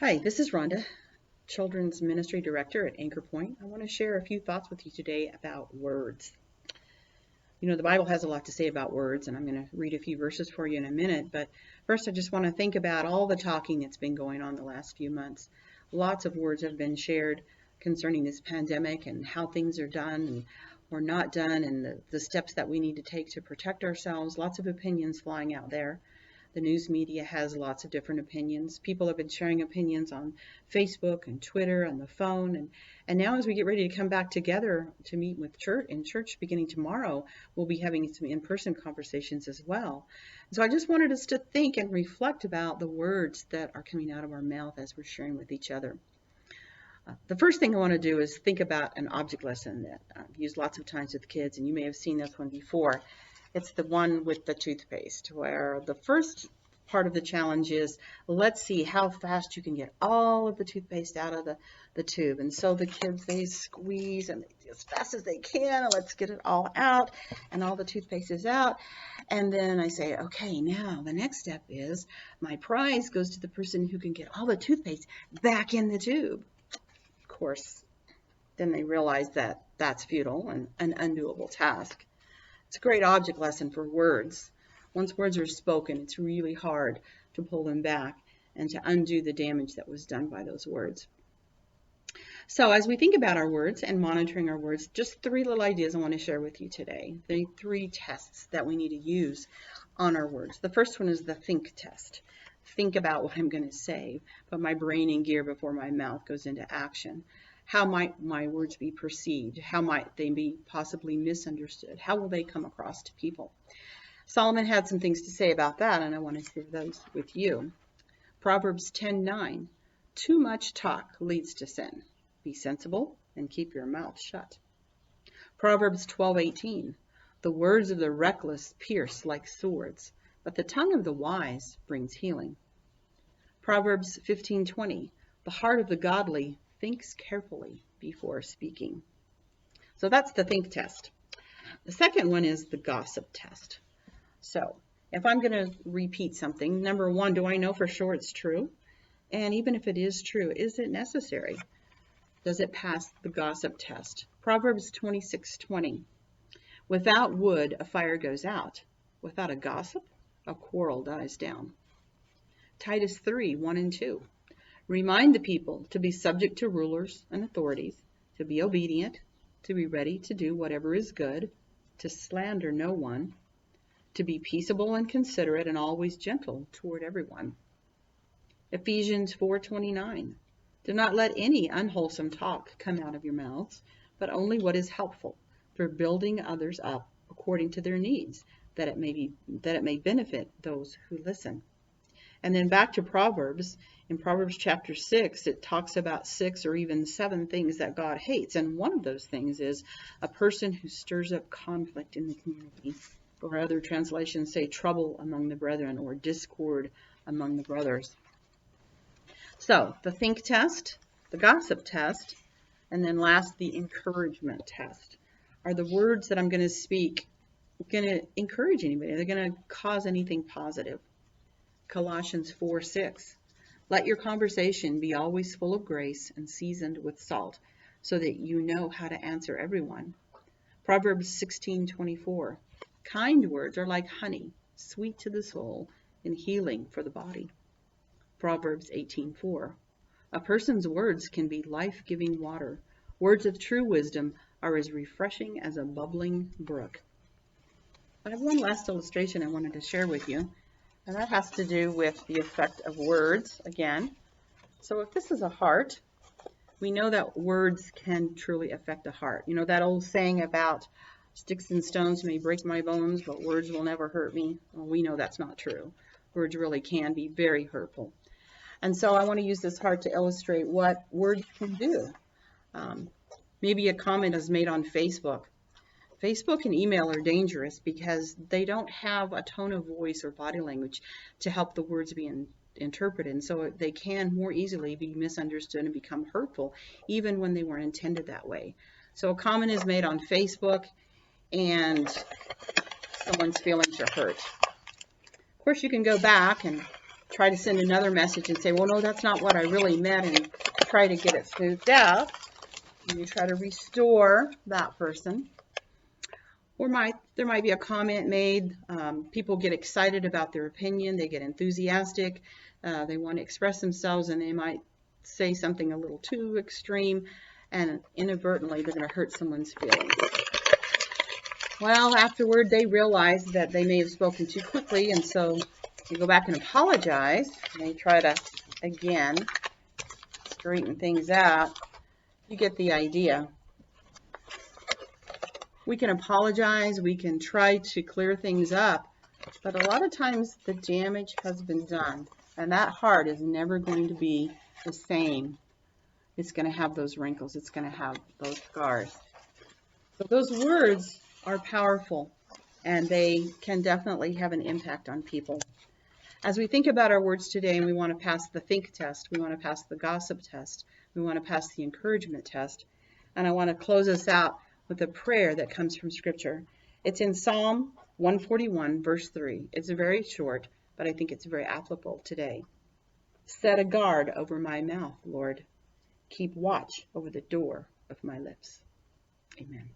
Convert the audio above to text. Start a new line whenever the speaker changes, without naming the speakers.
Hi, this is Rhonda, Children's Ministry Director at Anchor Point. I want to share a few thoughts with you today about words. You know, the Bible has a lot to say about words, and I'm going to read a few verses for you in a minute. But first, I just want to think about all the talking that's been going on the last few months. Lots of words have been shared concerning this pandemic and how things are done and or not done, and the steps that we need to take to protect ourselves. Lots of opinions flying out there. The news media has lots of different opinions. People have been sharing opinions on Facebook and Twitter, on the phone. And now as we get ready to come back together to meet with church beginning tomorrow, we'll be having some in-person conversations as well. So I just wanted us to think and reflect about the words that are coming out of our mouth as we're sharing with each other. The first thing I want to do is think about an object lesson that I've used lots of times with kids, and you may have seen this one before. It's the one with the toothpaste, where the first part of the challenge is, let's see how fast you can get all of the toothpaste out of the tube. And so the kids, they squeeze and as fast as they can, and let's get it all out, and all the toothpaste is out. And then I say, okay, now the next step is my prize goes to the person who can get all the toothpaste back in the tube. Of course, then they realize that that's futile and an undoable task. It's a great object lesson for words. Once words are spoken, it's really hard to pull them back and to undo the damage that was done by those words. So as we think about our words and monitoring our words, just three little ideas I want to share with you today. The three tests that we need to use on our words. The first one is the think test. Think about what I'm going to say, put my brain in gear before my mouth goes into action. How might my words be perceived? How might they be possibly misunderstood? How will they come across to people? Solomon had some things to say about that, and I want to share those with you. Proverbs 10:9, too much talk leads to sin. Be sensible and keep your mouth shut. Proverbs 12:18, the words of the reckless pierce like swords, but the tongue of the wise brings healing. Proverbs 15:20, the heart of the godly thinks carefully before speaking. So that's the think test. The second one is the gossip test. So if I'm going to repeat something, number one, do I know for sure it's true? And even if it is true, is it necessary? Does it pass the gossip test? Proverbs 26:20, without wood, a fire goes out. Without a gossip, a quarrel dies down. Titus 3:1 and 2. Remind the people to be subject to rulers and authorities, to be obedient, to be ready to do whatever is good, to slander no one, to be peaceable and considerate and always gentle toward everyone. Ephesians 4:29. Do not let any unwholesome talk come out of your mouths, but only what is helpful for building others up according to their needs, that it may benefit those who listen. And then back to Proverbs. In Proverbs chapter 6, it talks about 6 or even 7 things that God hates. And one of those things is a person who stirs up conflict in the community. Or other translations say trouble among the brethren or discord among the brothers. So the think test, the gossip test, and then last, the encouragement test. Are the words that I'm going to speak going to encourage anybody? Are they going to cause anything positive? Colossians 4:6. Let your conversation be always full of grace and seasoned with salt, so that you know how to answer everyone. Proverbs 16:24. Kind words are like honey, sweet to the soul and healing for the body. Proverbs 18:4. A person's words can be life-giving water. Words of true wisdom are as refreshing as a bubbling brook. I have one last illustration I wanted to share with you. And that has to do with the effect of words again. So if this is a heart, we know that words can truly affect a heart. You know that old saying about sticks and stones may break my bones, but words will never hurt me. Well, we know that's not true. Words really can be very hurtful. And so I want to use this heart to illustrate what words can do. Maybe a comment is made on Facebook. Facebook and email are dangerous because they don't have a tone of voice or body language to help the words be interpreted. And so they can more easily be misunderstood and become hurtful, even when they weren't intended that way. So a comment is made on Facebook and someone's feelings are hurt. Of course, you can go back and try to send another message and say, well, no, that's not what I really meant, and try to get it smoothed out. And you try to restore that person. Or there might be a comment made. People get excited about their opinion. They get enthusiastic. They want to express themselves, and they might say something a little too extreme, and inadvertently they're going to hurt someone's feelings. Well, afterward, they realize that they may have spoken too quickly, and so they go back and apologize. And they try to, again, straighten things out. You get the idea. We can apologize. We can try to clear things up. But a lot of times the damage has been done. And that heart is never going to be the same. It's going to have those wrinkles. It's going to have those scars. So those words are powerful, and they can definitely have an impact on people. As we think about our words today, and we want to pass the think test, we want to pass the gossip test, we want to pass the encouragement test, and I want to close us out with a prayer that comes from Scripture. It's in Psalm 141, verse 3. It's very short, but I think it's very applicable today. Set a guard over my mouth, Lord. Keep watch over the door of my lips. Amen.